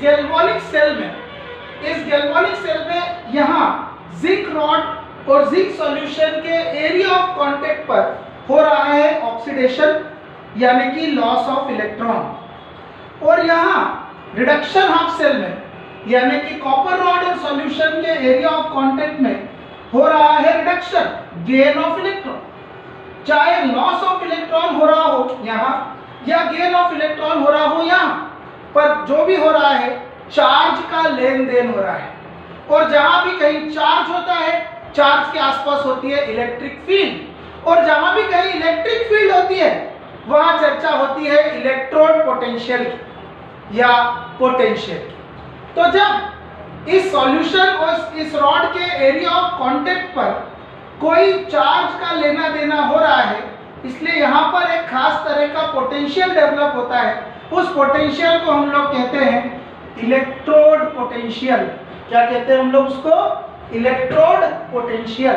Galvanic cell में यहाँ zinc rod और जिंक सॉल्यूशन के एरिया ऑफ कांटेक्ट पर हो रहा है ऑक्सीडेशन यानी कि लॉस ऑफ इलेक्ट्रॉन, और यहाँ रिडक्शन हाफ सेल में यानी कि कॉपर रॉड और सॉल्यूशन के एरिया ऑफ कांटेक्ट में हो रहा है रिडक्शन, गेन ऑफ इलेक्ट्रॉन। चाहे लॉस ऑफ इलेक्ट्रॉन हो रहा हो यहाँ या गेन ऑफ इलेक्ट्रॉन हो रहा हो यहाँ, पर जो भी हो रहा है चार्ज का लेन देन हो रहा है, और जहां भी कहीं चार्ज होता है चार्ज के आसपास होती है इलेक्ट्रिक फील्ड, और जहां भी कहीं इलेक्ट्रिक फील्ड होती है वहां चर्चा होती है इलेक्ट्रोड पोटेंशियल या पोटेंशियल। तो जब इस सॉल्यूशन और इस रॉड के एरिया ऑफ कांटेक्ट पर कोई चार्ज का लेना देना हो रहा है, इसलिए यहाँ पर एक खास तरह का पोटेंशियल डेवलप होता है। उस पोटेंशियल को हम लोग कहते हैं इलेक्ट्रोड पोटेंशियल। क्या कहते हैं हम लोग उसको? Electrode potential.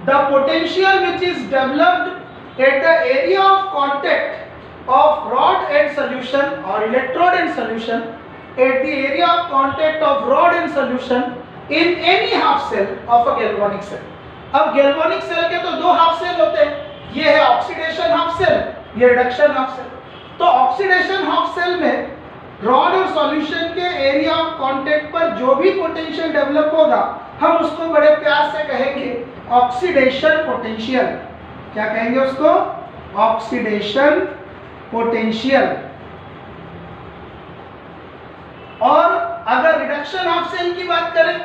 The potential which is developed at the area of contact of rod and solution और electrode and solution at the area of contact of rod and solution in any half cell of a galvanic cell। अब galvanic cell के तो दो half cell होते हैं, ये है oxidation half cell, ये रिडक्शन हाफ सेल। तो ऑक्सीडेशन हाफ सेल में रॉड और सॉल्यूशन के एरिया ऑफ कांटेक्ट पर जो भी पोटेंशियल डेवलप होगा हम उसको बड़े प्यार से कहेंगे ऑक्सीडेशन पोटेंशियल। क्या कहेंगे उसको? Oxidation potential. और अगर रिडक्शन हाफ सेल की बात करें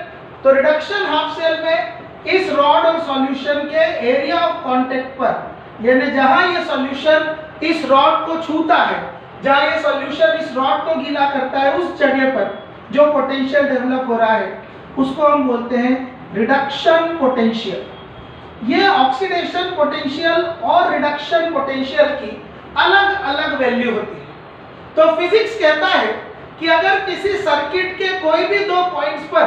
तो रिडक्शन हाफ सेल में इस रॉड और सॉल्यूशन के एरिया ऑफ कांटेक्ट पर यानी जहां ये सॉल्यूशन इस रॉड को छूता है, जहां ये सॉल्यूशन इस रॉड को गीला करता है, उस जगह पर जो पोटेंशियल डेवलप हो रहा है उसको हम बोलते हैं रिडक्शन पोटेंशियल। ये ऑक्सीडेशन पोटेंशियल और रिडक्शन पोटेंशियल की अलग अलग वैल्यू होती है। तो फिजिक्स कहता है कि अगर किसी सर्किट के कोई भी दो पॉइंट्स पर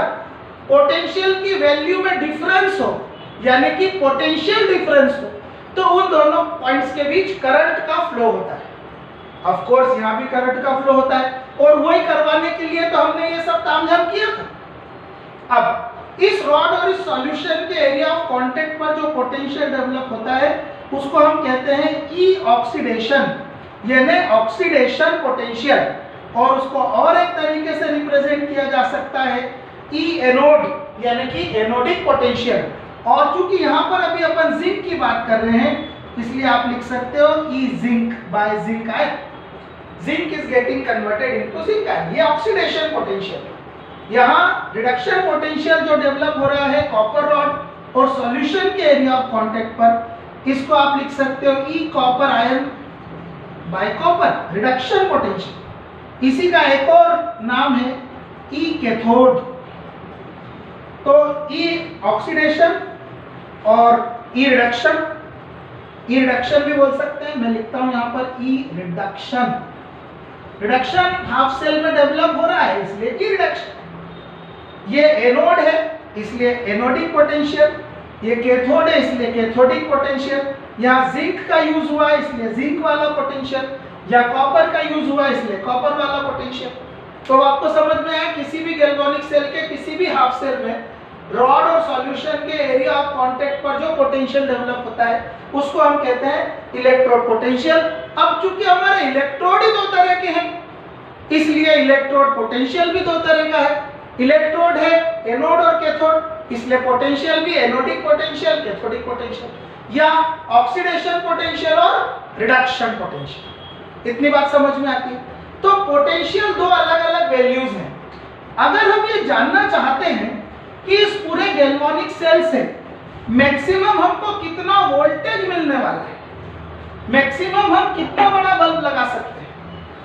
पोटेंशियल की वैल्यू में डिफरेंस हो यानी कि पोटेंशियल डिफरेंस हो, तो उन दोनों पॉइंट्स के बीच करंट का फ्लो होता है। ऑफ कोर्स यहाँ भी करंट का फ्लो होता है, और वही करवाने के लिए तो हमने ये सब तामझाम किया था। अब इस रॉड और इस सॉल्यूशन के एरिया ऑफ कांटेक्ट पर जो पोटेंशियल डेवलप होता है उसको हम कहते हैं ई ऑक्सीडेशन यानी ऑक्सीडेशन पोटेंशियल, और उसको और एक तरीके से रिप्रेजेंट किया जा सकता है ई एनोड यानी कि एनोडिक पोटेंशियल। और चूंकि यहाँ पर अभी अपन जिंक की बात कर रहे हैं इसलिए आप लिख सकते हो E zinc by zinc ion. Zinc is getting converted into zinc ion, ये ऑक्सीडेशन पोटेंशियल। यहाँ रिडक्शन पोटेंशियल जो डेवलप हो रहा है कॉपर रॉड और सॉल्यूशन के एरिया ऑफ कांटेक्ट पर, इसको आप लिख सकते हो E copper ion by copper, reduction potential. इसी का एक और नाम है ई कैथोड। तो ई ऑक्सीडेशन और ई रिडक्शन, ई रिडक्शन भी बोल सकते हैं, मैं लिखता हूं यहां पर ई रिडक्शन। रिडक्शन हाफ सेल में डेवलप हो रहा है इसलिए ई रिडक्शन। ये एनोड है इसलिए एनोडिक पोटेंशियल, ये कैथोड है इसलिए कैथोडिक पोटेंशियल। यहाँ जिंक का यूज हुआ है इसलिए जिंक वाला पोटेंशियल, या कॉपर का यूज हुआ इसलिए कॉपर वाला पोटेंशियल। तो आपको समझ में आया किसी भी गैल्वेनिक सेल के किसी भी हाफ सेल में रॉड और सॉल्यूशन के एरिया ऑफ कांटेक्ट पर जो पोटेंशियल डेवलप होता है उसको हम कहते हैं इलेक्ट्रोड पोटेंशियल। अब चूंकि हमारे इलेक्ट्रोड ही दो तरह के हैं इसलिए इलेक्ट्रोड पोटेंशियल भी दो तरह का है। इलेक्ट्रोड है एनोड और कैथोड, इसलिए पोटेंशियल भी एनोडिक पोटेंशियल कैथोडिक पोटेंशियल या ऑक्सीडेशन पोटेंशियल और रिडक्शन पोटेंशियल। इतनी बात समझ में आती है। तो पोटेंशियल दो अलग अलग वैल्यूज हैं। अगर हम ये जानना चाहते हैं कि इस पूरे गैल्वेनिक सेल से मैक्सिमम हमको कितना वोल्टेज मिलने वाला है, मैक्सिमम हम कितना बड़ा बल्ब लगा सकते हैं,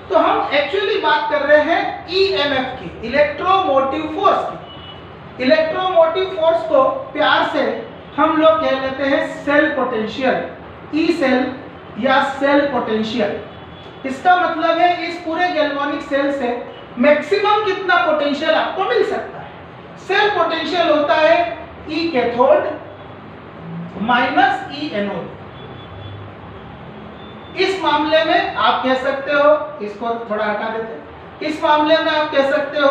तो हम एक्चुअली बात कर रहे हैं ईएमएफ की, इलेक्ट्रोमोटिव फोर्स की। इलेक्ट्रोमोटिव फोर्स को प्यार से हम लोग कह लेते हैं सेल पोटेंशियल, ई सेल या सेल पोटेंशियल। इसका मतलब है इस पूरे गैल्वेनिक सेल से मैक्सिमम कितना पोटेंशियल आपको मिल सकता है। सेल पोटेंशियल होता है ई कैथोड माइनस ई एनोड। इस मामले में आप कह सकते हो, इसको थोड़ा हटा देते हैं, इस मामले में आप कह सकते हो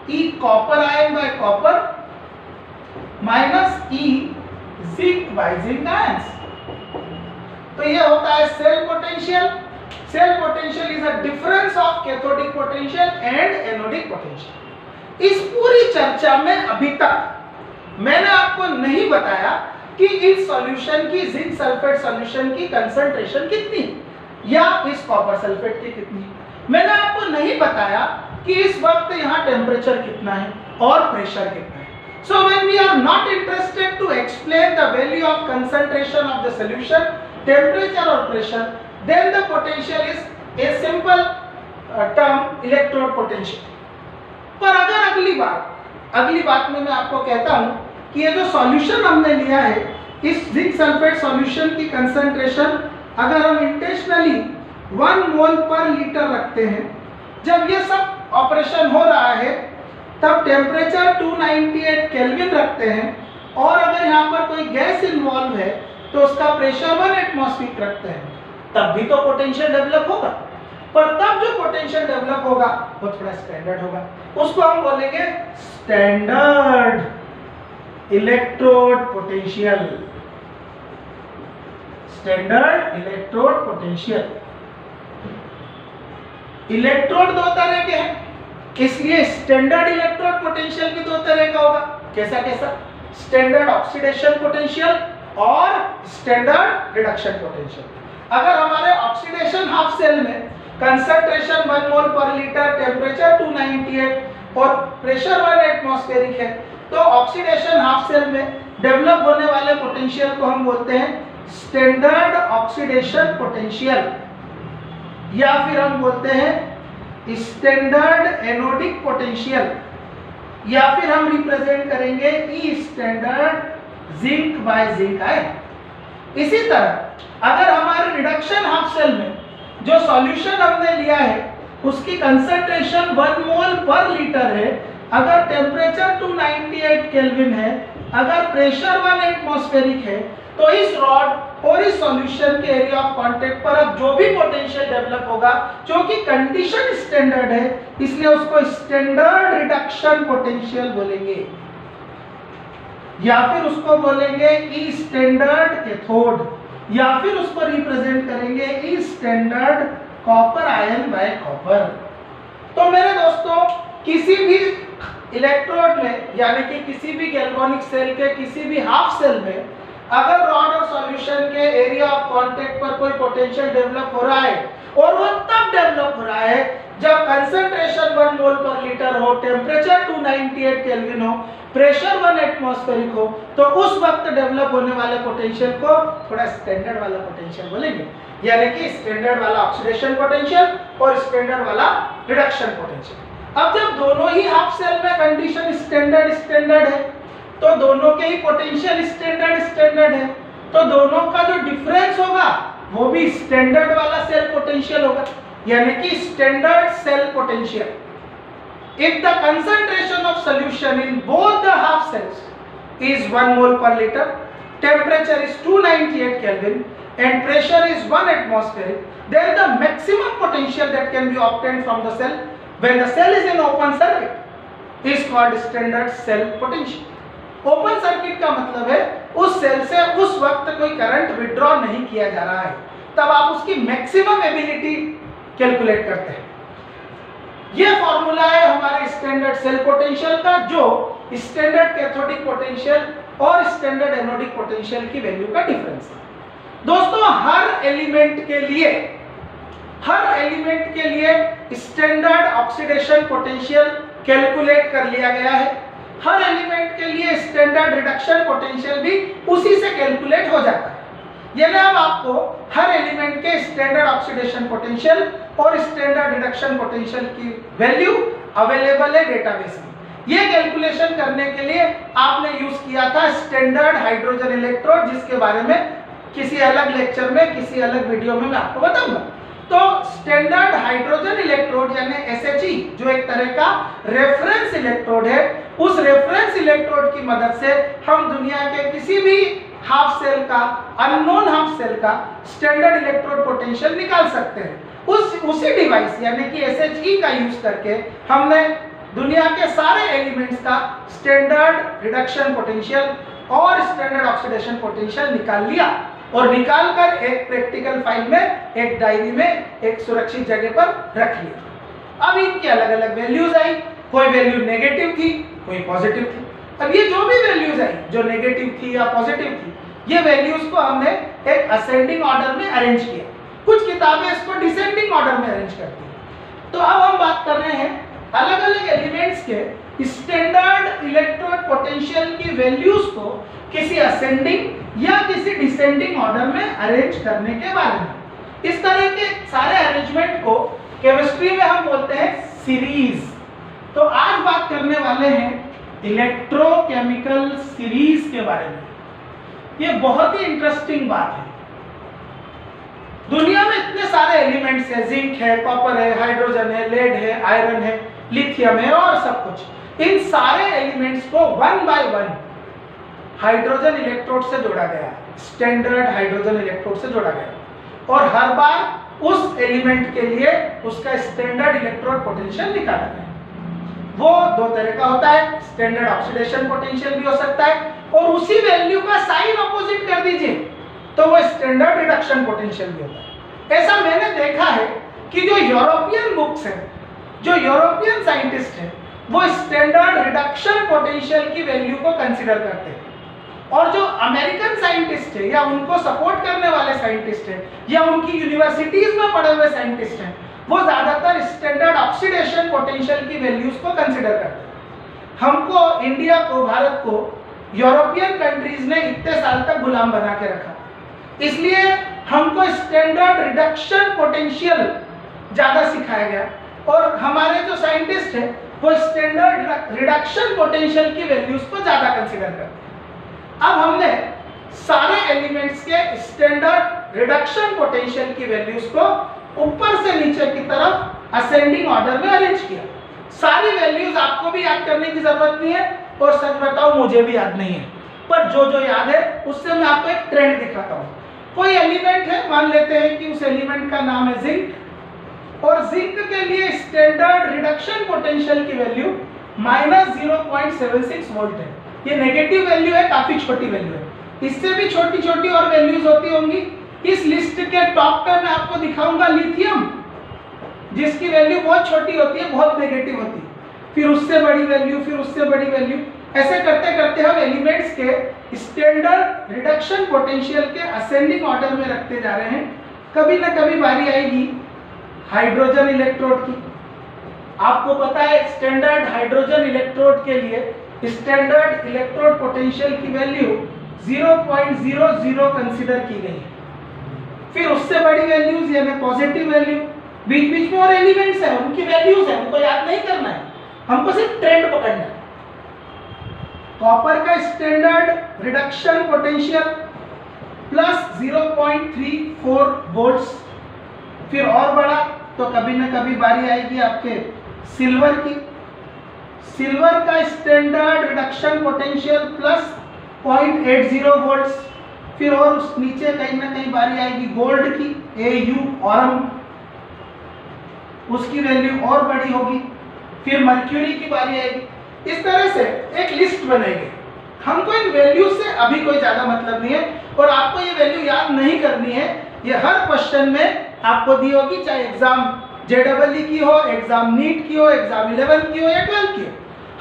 E copper ion by copper minus E zinc by zinc ions. तो ये होता है cell potential. Cell potential is a difference of cathodic potential and anodic potential. इस पूरी चर्चा में अभी तक मैंने आपको नहीं बताया कि इस सॉल्यूशन की, जिंक सल्फेट सॉल्यूशन की कंसंट्रेशन कितनी या इस कॉपर सल्फेट की कितनी। मैंने आपको नहीं बताया कि इस वक्त यहाँ टेम्परेचर कितना है और प्रेशर कितना है। So when we are not interested to explain the value of concentration of the solution, temperature or pressure, then the potential is a simple term, electrode potential. पर अगर अगली बात में मैं आपको कहता हूँ कि ये जो सॉल्यूशन हमने लिया है, इस जिंक सल्फेट सॉल्यूशन की कंसंट्रेशन अगर हम इंटेंशनली 1 मोल पर लीटर रखते हैं, जब ये सब ऑपरेशन हो रहा है तब टेम्परेचर 298 केल्विन रखते हैं, और अगर यहाँ पर कोई गैस इन्वॉल्व है तो उसका प्रेशर 1 एटमॉस्फेयर रखते हैं, तब भी तो पोटेंशियल डेवलप होगा। पर तब जो पोटेंशियल डेवलप होगा वो थोड़ा स्टैंडर्ड होगा, उसको हम बोलेंगे standard electrode potential. Standard electrode potential. Electrode दो तरह के हैं, इसलिए स्टैंडर्ड इलेक्ट्रोड पोटेंशियल भी दो तरह का होगा। कैसा कैसा? स्टैंडर्ड ऑक्सीडेशन पोटेंशियल और स्टैंडर्ड रिडक्शन पोटेंशियल। अगर हमारे ऑक्सीडेशन हाफ सेल में कंसंट्रेशन 1 मोल पर लीटर, टेम्परेचर 298 और प्रेशर 1 एटमॉस्फेरिक है, तो ऑक्सीडेशन हाफ सेल में डेवलप होने वाले पोटेंशियल को हम बोलते हैं स्टैंडर्ड ऑक्सीडेशन पोटेंशियल, या फिर हम बोलते हैं स्टैंडर्ड एनोडिक पोटेंशियल, या फिर हम रिप्रेजेंट करेंगे E standard zinc by zinc ion. इसी तरह अगर हमारे रिडक्शन हाफ सेल में जो सॉल्यूशन हमने लिया है उसकी कंसंट्रेशन 1 मोल पर लीटर है, अगर टेम्परेचर 298 केल्विन है, अगर प्रेशर 1 एटमॉस्फेरिक है, तो इस रॉड और इस सॉल्यूशन के एरिया ऑफ कांटेक्ट पर अब जो भी पोटेंशियल डेवलप होगा, क्योंकि कंडीशन स्टैंडर्ड है इसलिए उसको स्टैंडर्ड रिडक्शन पोटेंशियल बोलेंगे, या फिर उसको बोलेंगे ई स्टैंडर्ड कैथोड, या फिर उसको रिप्रेजेंट करेंगे E standard copper ion by copper. तो मेरे दोस्तों, किसी भी इलेक्ट्रोड में यानी कि किसी भी गैल्वेनिक सेल के किसी भी हाफ सेल में अगर रॉड और सॉल्यूशन के एरिया ऑफ कांटेक्ट पर कोई पोटेंशियल डेवलप हो रहा है, और वो तब डेवलप हो रहा है जब कंसंट्रेशन 1 मोल पर लीटर हो, टेम्परेचर 298 केल्विन हो, प्रेशर 1 एटमॉस्फेरिक हो, तो उस वक्त डेवलप होने वाले पोटेंशियल को थोड़ा स्टैंडर्ड वाला पोटेंशियल बोलेंगे, यानी कि स्टैंडर्ड वाला ऑक्सीडेशन पोटेंशियल और स्टैंडर्ड वाला रिडक्शन पोटेंशियल। अब जब दोनों ही हाफ सेल में कंडीशन स्टैंडर्ड है, तो दोनों के ही पोटेंशियल स्टैंडर्ड है, तो दोनों का जो डिफरेंस होगा वो भी स्टैंडर्ड वाला सेल पोटेंशियल होगा, यानी कि standard cell potential. If the concentration of solution in both the half cells is 1 mole per liter, temperature is 298 Kelvin and pressure is 1 atmospheric, then the maximum potential that can be obtained from the cell when the cell is in open circuit is called standard cell potential. Open circuit का मतलब है उस cell से उस वक्त कोई current withdraw नहीं किया जा रहा है, तब आप उसकी मैक्सिमम एबिलिटी कैलकुलेट करते हैं। ये फॉर्मूला है हमारे स्टैंडर्ड सेल पोटेंशियल का, जो स्टैंडर्ड कैथोडिक पोटेंशियल और स्टैंडर्ड एनोडिक पोटेंशियल की वैल्यू का डिफरेंस है। दोस्तों, हर एलिमेंट के लिए स्टैंडर्ड ऑक्सीडेशन पोटेंशियल कैलकुलेट कर लिया गया है, हर एलिमेंट के लिए स्टैंडर्ड रिडक्शन पोटेंशियल भी उसी से कैलकुलेट हो जाता है। यानी अब आपको हर एलिमेंट के स्टैंडर्ड ऑक्सीडेशन पोटेंशियल और स्टैंडर्ड रिडक्शन पोटेंशियल की वैल्यू अवेलेबल है डेटाबेस में। ये कैलकुलेशन करने के लिए आपने यूज किया था स्टैंडर्ड हाइड्रोजन इलेक्ट्रोड, जिसके बारे में किसी अलग लेक्चर में, किसी अलग वीडियो में मैं आपको बताऊंगा। तो स्टैंडर्ड हाइड्रोजन इलेक्ट्रोड यानी SHE, जो एक तरह का रेफरेंस इलेक्ट्रोड है, उस रेफरेंस इलेक्ट्रोड की मदद से हम दुनिया के किसी भी हाफ सेल का, अननोन हाफ सेल का स्टैंडर्ड इलेक्ट्रोड पोटेंशियल निकाल सकते हैं। उसी डिवाइस यानी कि SHE का यूज करके हमने दुनिया के सारे एलिमेंट्स का स्टैंडर्ड रिडक्शन पोटेंशियल और स्टैंडर्ड ऑक्सीडेशन पोटेंशियल निकाल लिया और निकाल कर एक प्रैक्टिकल फाइल में, एक डायरी में, एक सुरक्षित जगह पर रख लिया। अब इनकी अलग अलग वैल्यूज आई, कोई वैल्यू नेगेटिव थी, कोई पॉजिटिव थी। अब ये जो भी वैल्यूज आई, जो नेगेटिव थी या पॉजिटिव थी, ये वैल्यूज को हमने एक असेंडिंग ऑर्डर में अरेंज किया। कुछ किताबें इसको डिसेंडिंग ऑर्डर में अरेंज करती हैं। तो अब हम बात कर रहे हैं अलग अलग एलिमेंट्स के स्टैंडर्ड इलेक्ट्रोड पोटेंशियल की वैल्यूज को किसी असेंडिंग या किसी डिसेंडिंग ऑर्डर में अरेंज करने के बारे में। इस तरह के सारे अरेंजमेंट को केमिस्ट्री में हम बोलते हैं सीरीज। तो आज बात करने वाले हैं इलेक्ट्रोकेमिकल सीरीज के बारे में। ये बहुत ही इंटरेस्टिंग बात है। दुनिया में इतने सारे एलिमेंट्स हैं, जिंक है, कॉपर है, हाइड्रोजन है, लेड है, आयरन है, लिथियम है और सब कुछ। इन सारे एलिमेंट्स को one by one hydrogen electrode से जोड़ा गया, स्टैंडर्ड हाइड्रोजन इलेक्ट्रोड से जोड़ा गया और हर बार उस एलिमेंट के लिए उसका स्टैंडर्ड इलेक्ट्रोड पोटेंशियल निकाला गया। वो दो तरह का होता है, स्टैंडर्ड ऑक्सीडेशन पोटेंशियल भी हो सकता है और उसी वैल्यू का साइन ऑपोजिट कर दीजिए तो वो स्टैंडर्ड रिडक्शन पोटेंशियल भी होता है। ऐसा मैंने देखा है कि जो यूरोपियन बुक्स हैं, जो यूरोपियन साइंटिस्ट हैं, वो स्टैंडर्ड रिडक्शन पोटेंशियल की वैल्यू को कंसीडर करते हैं और जो अमेरिकन साइंटिस्ट है या उनको सपोर्ट करने वाले साइंटिस्ट हैं या उनकी यूनिवर्सिटीज में पढ़े हुए साइंटिस्ट हैं, वो ज्यादातर स्टैंडर्ड ऑक्सीडेशन पोटेंशियल की वैल्यूज को कंसीडर करते हैं। हमको, इंडिया को, भारत को यूरोपियन कंट्रीज ने इतने साल तक गुलाम बना के रखा, इसलिए हमको स्टैंडर्ड रिडक्शन पोटेंशियल ज्यादा सिखाया गया और हमारे जो साइंटिस्ट हैं वो स्टैंडर्ड रिडक्शन पोटेंशियल की वैल्यूज को ज्यादा कंसीडर करते हैं। अब हमने सारे एलिमेंट्स के स्टैंडर्ड रिडक्शन पोटेंशियल की वैल्यूज को ऊपर से नीचे की तरफ असेंडिंग ऑर्डर में अरेंज किया। सारी वैल्यूज आपको भी याद करने की जरूरत नहीं है और सच बताओ मुझे भी याद नहीं है, पर जो जो याद है उससे मैं आपको एक ट्रेंड दिखाता हूँ। कोई एलिमेंट है, मान लेते हैं कि उस एलिमेंट का नाम है जिंक और जिंक के लिए स्टैंडर्ड रिडक्शन पोटेंशियल की वैल्यू -0.76 वोल्ट है। ये नेगेटिव वैल्यू है, काफी छोटी वैल्यू है। इससे भी छोटी छोटी और वैल्यूज होती होंगी। इस लिस्ट के टॉप पे मैं आपको दिखाऊंगा लिथियम, जिसकी वैल्यू बहुत छोटी होती है, बहुत नेगेटिव होती है, फिर उससे बड़ी वैल्यू, फिर उससे बड़ी वैल्यू, ऐसे करते करते हम एलिमेंट्स के स्टैंडर्ड रिडक्शन पोटेंशियल के असेंडिंग ऑर्डर में रखते जा रहे हैं। कभी ना कभी बारी आएगी हाइड्रोजन इलेक्ट्रोड की। आपको पता है स्टैंडर्ड हाइड्रोजन इलेक्ट्रोड के लिए स्टैंडर्ड इलेक्ट्रोड पोटेंशियल की वैल्यू 0.00 कंसीडर की गई है। फिर उससे बड़ी वैल्यूज यानी पॉजिटिव वैल्यू, बीच बीच में और एलिमेंट्स है, उनकी वैल्यूज है, उनको याद नहीं करना है, हमको सिर्फ ट्रेंड पकड़ना है। कॉपर का स्टैंडर्ड रिडक्शन पोटेंशियल +0.34 वोल्ट्स। फिर और बड़ा तो कभी ना कभी बारी आएगी आपके सिल्वर की। सिल्वर का स्टैंडर्ड रिडक्शन पोटेंशियल +0.80 वोल्ट्स। फिर और उस नीचे कहीं ना कहीं बारी आएगी गोल्ड की, Au ऑरम, उसकी वैल्यू और बड़ी होगी। फिर मर्क्यूरी की बारी आएगी। इस तरह से एक लिस्ट बनेगी। हमको इन वैल्यू से अभी कोई ज्यादा मतलब नहीं है और आपको ये वैल्यू याद नहीं करनी है। ये हर क्वेश्चन में आपको दी होगी, चाहे एग्जाम JEE की हो, एग्जाम नीट की हो, एग्जाम 11 की हो या 12 की हो।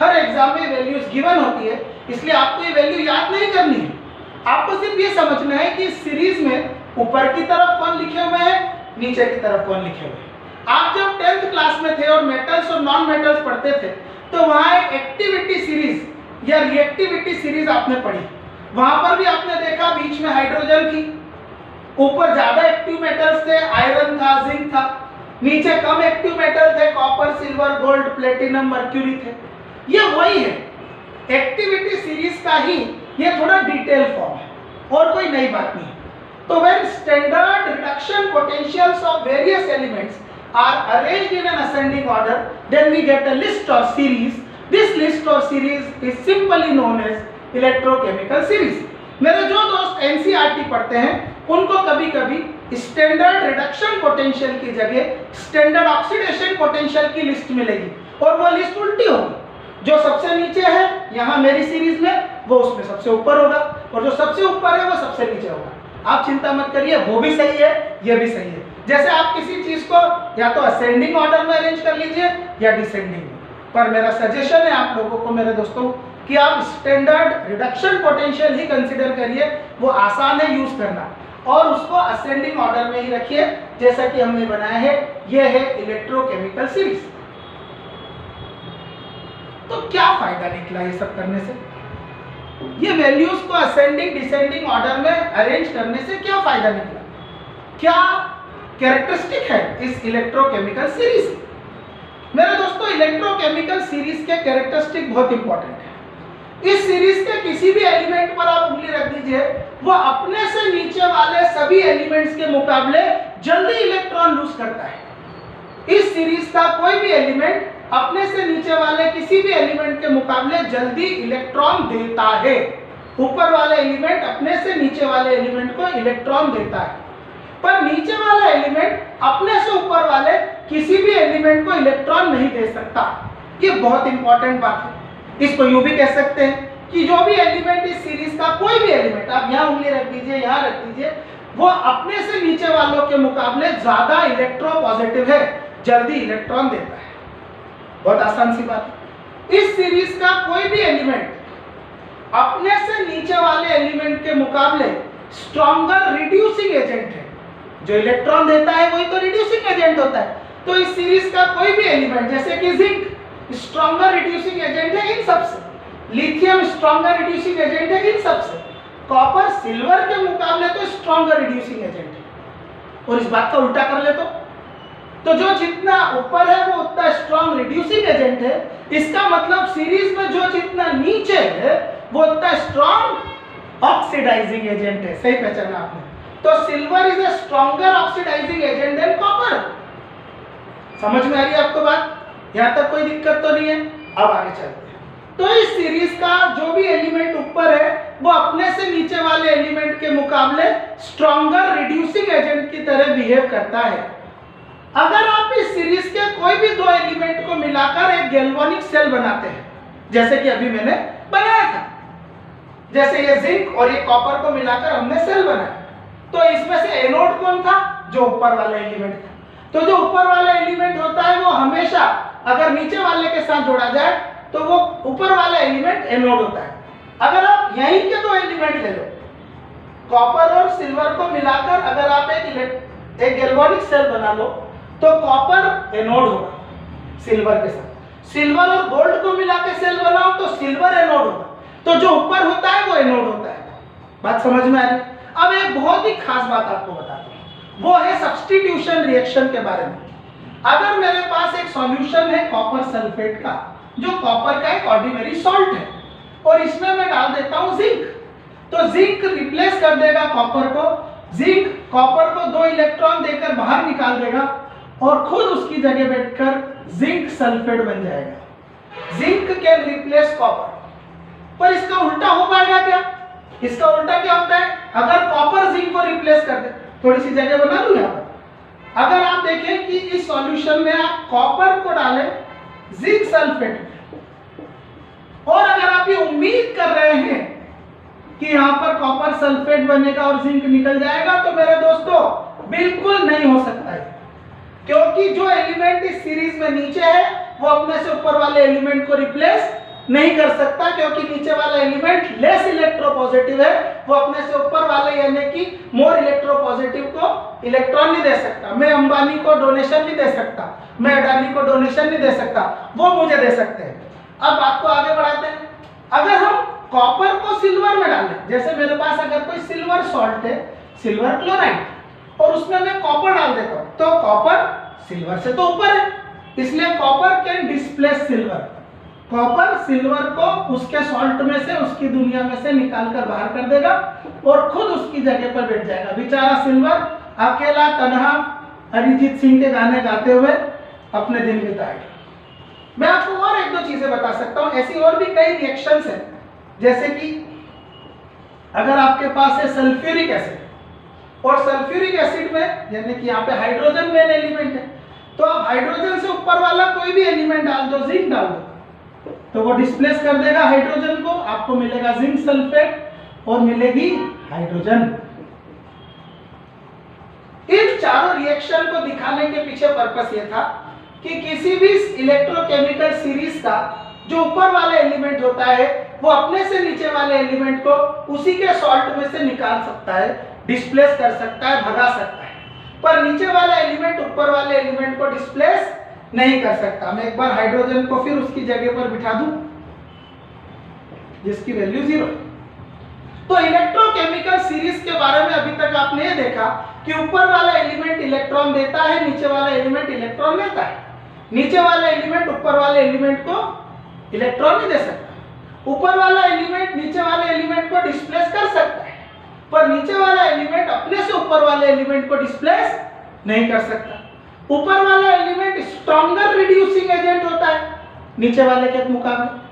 हर एग्जाम में वैल्यूज गिवन होती है, इसलिए आपको ये वैल्यू याद नहीं करनी है। आपको सिर्फ ये समझना है कि इस सीरीज में ऊपर की तरफ कौन लिखे हुए हैं, नीचे की तरफ कौन लिखे हुए हैं। आप जब 10th क्लास में थे और मेटल्स और नॉन मेटल्स पढ़ते थे तो वहाँ एक एक्टिविटी सीरीज या रिएक्टिविटी सीरीज आपने पढ़ी। वहां पर भी आपने देखा बीच में हाइड्रोजन थी, ऊपर ज्यादा एक्टिव मेटल्स थे, आयरन था, जिंक था, नीचे कम एक्टिव मेटल थे, copper, silver, gold, platinum, mercury थे। ये वही है, एक्टिविटी सीरीज का ही ये थोड़ा डिटेल फॉर्म है और कोई नई बात नहीं है। तो when standard reduction potentials of various elements are arranged in an ascending order, then we get a list or series. This list or series is simply known as electrochemical series. मेरे जो दोस्त NCERT पढ़ते हैं उनको कभी कभी standard reduction potential की जगह स्टैंडर्ड ऑक्सीडेशन पोटेंशियल की लिस्ट मिलेगी, और वो लिस्ट उल्टी होगी। जो सबसे नीचे है यहाँ मेरी सीरीज में, वो उसमें सबसे ऊपर होगा, और जो सबसे ऊपर है वो सबसे नीचे होगा। आप चिंता मत करिए, वो भी सही है, ये भी सही है। जैसे आप किसी चीज को या तो असेंडिंग ऑर्डर में अरेंज कर लीजिए या डिसेंडिंग में, पर मेरा सजेशन है आप लोगों को मेरे दोस्तों कि आप स्टैंडर्ड रिडक्शन पोटेंशियल ही कंसीडर करिए, वो आसान है यूज करना, और उसको असेंडिंग ऑर्डर में ही रखिए जैसा कि हमने बनाया है। ये है इलेक्ट्रोकेमिकल सीरीज। तो क्या फायदा निकला ये सब करने से? ये वैल्यूज को असेंडिंग डिसेंडिंग ऑर्डर में अरेंज करने से क्या फायदा निकला? क्या कैरेक्टरिस्टिक है इस इलेक्ट्रोकेमिकल सीरीज? मेरे दोस्तों, इलेक्ट्रोकेमिकल सीरीज के कैरेक्टरिस्टिक बहुत इंपॉर्टेंट है। इस सीरीज के किसी भी एलिमेंट पर आप उंगली रख दीजिए, वो अपने से नीचे वाले सभी एलिमेंट्स के मुकाबले जल्दी इलेक्ट्रॉन लूज करता है। इस सीरीज का कोई भी एलिमेंट अपने से नीचे वाले किसी भी एलिमेंट के मुकाबले जल्दी इलेक्ट्रॉन देता है। ऊपर वाले एलिमेंट अपने से नीचे वाले एलिमेंट को इलेक्ट्रॉन देता है, पर नीचे वाला एलिमेंट अपने से ऊपर वाले किसी भी एलिमेंट को इलेक्ट्रॉन नहीं दे सकता। ये बहुत इंपॉर्टेंट बात है। इसको यूं भी कह सकते हैं कि जो भी एलिमेंट इस सीरीज का कोई भी एलिमेंट, आप यहाँ उंगली रख दीजिए, यहाँ रख दीजिए, वो अपने से नीचे वालों के मुकाबले ज्यादा इलेक्ट्रोपॉजिटिव है, जल्दी इलेक्ट्रॉन देता है। बहुत आसान सी बात है। इस सीरीज का कोई भी एलिमेंट अपने से नीचे वाले एलिमेंट के मुकाबले स्ट्रॉन्गर रिड्यूसिंग एजेंट है। जो इलेक्ट्रॉन देता है वही तो रिड्यूसिंग एजेंट होता है। तो इस सीरीज का कोई भी एलिमेंट, जैसे कि जिंक स्ट्रॉन्गर रिड्यूसिंग एजेंट है इन सबसे, लिथियम स्ट्रॉन्गर रिड्यूसिंग एजेंट है इन सबसे, कॉपर सिल्वर के मुकाबले तो स्ट्रॉन्गर रिड्यूसिंग एजेंट है। और इस बात का उल्टा कर ले तो जो जितना ऊपर है वो उतना स्ट्रॉन्ग रिड्यूसिंग एजेंट है। इसका मतलब सीरीज में जो जितना नीचे है वो उतना स्ट्रॉन्ग ऑक्सीडाइजिंग एजेंट है। सही पहचाना आपने। तो silver is a stronger oxidising agent than copper. समझ में आ रही है आपको बात? यहाँ तक कोई दिक्कत तो नहीं है? अब आगे चलते हैं। तो इस सीरीज का जो भी एलिमेंट ऊपर है वो अपने से नीचे वाले एलिमेंट के मुकाबले स्ट्रॉन्गर रिड्यूसिंग एजेंट की तरह बिहेव करता है। अगर आप इस सीरीज के कोई भी दो एलिमेंट को मिलाकर एक गैल्वेनिक सेल बनाते हैं, जैसे कि अभी मैंने बनाया था, जैसे ये जिंक और ये कॉपर को मिलाकर हमने सेल बनाया, तो इसमें से एनोड कौन था? जो ऊपर वाला एलिमेंट था। तो जो ऊपर वाला एलिमेंट होता है वो हमेशा अगर नीचे वाले के साथ जोड़ा जाए तो वो ऊपर वाला एलिमेंट एनोड होता है। अगर आप यहीं के दो एलिमेंट ले लो, कॉपर और सिल्वर को मिलाकर अगर आप एक गैल्वेनिक सेल बना लो तो कॉपर एनोड होगा सिल्वर के साथ। सिल्वर और गोल्ड को मिला के सेल बनाओ तो सिल्वर एनोड होगा। तो जो ऊपर होता है वो एनोड होता है। बात समझ में आ रही? अब एक बहुत ही खास बात आपको बताता हूं, वो है सब्स्टिट्यूशन रिएक्शन के बारे में। अगर मेरे पास एक सॉल्यूशन है कॉपर सल्फेट का, जो कॉपर का एक ऑर्डिनरी सॉल्ट है, और इसमें मैं डाल देता हूं जिंक, तो जिंक रिप्लेस कर देगा कॉपर को। जिंक कॉपर को 2 इलेक्ट्रॉन देकर बाहर निकाल देगा और खुद उसकी जगह बैठकर जिंक सल्फेट बन जाएगा। Zinc can replace copper. पर इसका उल्टा हो पाएगा क्या? इसका उल्टा क्या होता है? अगर कॉपर जिंक को रिप्लेस कर दे, थोड़ी सी जगह बना लूं यहाँ पर। अगर आप देखें कि इस सॉल्यूशन में आप कॉपर को डालें जिंक सल्फेट में, और अगर आप ये उम्मीद कर रहे हैं कि यहाँ पर कॉपर सल्फेट बनेगा और जिंक निकल जाएगा, तो मेरे दोस्तों बिल्कुल नहीं हो सकता है। क्योंकि जो एलिमेंट इस सीरीज में नीचे है वो अपने से ऊपर वाले एलिमेंट को रिप्लेस नहीं कर सकता, क्योंकि नीचे वाला एलिमेंट लेस इलेक्ट्रोपॉजिटिव है। वो अपने से ऊपर वाले यानी कि मोर इलेक्ट्रोपॉजिटिव को इलेक्ट्रॉन नहीं दे सकता। मैं अंबानी को डोनेशन नहीं दे सकता, मैं अडानी को डोनेशन नहीं दे सकता, वो मुझे दे सकते हैं। अब बात को आगे बढ़ाते हैं। अगर हम कॉपर को सिल्वर में डालें, जैसे मेरे पास अगर कोई सिल्वर सॉल्ट है, सिल्वर क्लोराइड, और उसमें मैं कॉपर डाल देता हूं, तो कॉपर सिल्वर से तो ऊपर है, इसलिए copper can displace silver. Copper silver को उसके सॉल्ट में से, उसकी दुनिया में से निकाल कर बाहर कर देगा और खुद उसकी जगह पर बैठ जाएगा। बेचारा सिल्वर अकेला तन्हा अरिजीत सिंह के गाने गाते हुए अपने दिन बिताएगा। मैं आपको और एक दो चीजें बता सकता हूं। ऐसी और भी कई रिएक्शंस हैं, जैसे कि अगर आपके पास है सल्फ्यूरिक एसिड, और सल्फ्यूरिक एसिड में यानी कि यहाँ पे हाइड्रोजन मेन एलिमेंट है, तो आप हाइड्रोजन से ऊपर वाला कोई भी एलिमेंट डाल दो, जिंक डाल दो, तो वो डिस्प्लेस कर देगा हाइड्रोजन को, आपको मिलेगा जिंक सल्फेट और मिलेगी हाइड्रोजन। इन चारों रिएक्शन को दिखाने के पीछे पर्पस ये था कि किसी भी इलेक्ट्रोकेमिकल सीरीज का जो ऊपर वाला एलिमेंट होता है वो अपने से नीचे वाले एलिमेंट को उसी के सॉल्ट में से निकाल सकता है, डिस्प्लेस कर सकता है, भगा सकता है, पर नीचे वाला एलिमेंट ऊपर वाले एलिमेंट को डिस्प्लेस नहीं कर सकता। मैं एक बार हाइड्रोजन को फिर उसकी जगह पर बिठा दूं जिसकी वैल्यू 0। तो इलेक्ट्रोकेमिकल सीरीज के बारे में अभी तक आपने ये देखा कि ऊपर वाला एलिमेंट इलेक्ट्रॉन देता है, नीचे वाला एलिमेंट इलेक्ट्रॉन लेता है। नीचे वाला एलिमेंट ऊपर वाले एलिमेंट को इलेक्ट्रॉन नहीं दे सकता, ऊपर वाला एलिमेंट नीचे वाले एलिमेंट को डिस्प्लेस कर सकता है, पर नीचे वाला एलिमेंट अपने से ऊपर वाले एलिमेंट को डिस्प्लेस नहीं कर सकता। ऊपर वाला एलिमेंट स्ट्रॉन्गर रिड्यूसिंग एजेंट होता है नीचे वाले के मुकाबले,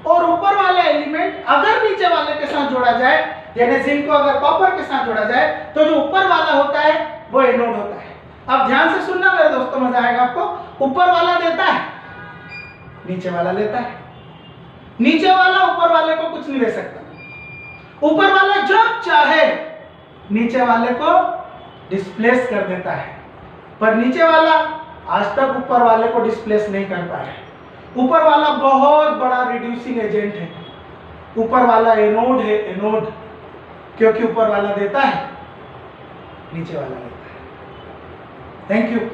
और ऊपर वाला एलिमेंट अगर नीचे वाले के साथ जोड़ा जाए, यानी जिंक को अगर कॉपर के साथ जोड़ा जाए, तो जो ऊपर वाला होता है वो एनोड होता है। अब ध्यान से सुनना मेरे दोस्तों, मजा आएगा आपको। ऊपर वाला देता है, नीचे वाला लेता है। नीचे वाला ऊपर वाले को कुछ नहीं दे सकता, ऊपर वाला जब चाहे नीचे वाले को डिस्प्लेस कर देता है, पर नीचे वाला आज तक ऊपर वाले को डिस्प्लेस नहीं कर पाया। ऊपर वाला बहुत बड़ा रिड्यूसिंग एजेंट है, ऊपर वाला एनोड है, एनोड, क्योंकि ऊपर वाला देता है, नीचे वाला लेता है। Thank you.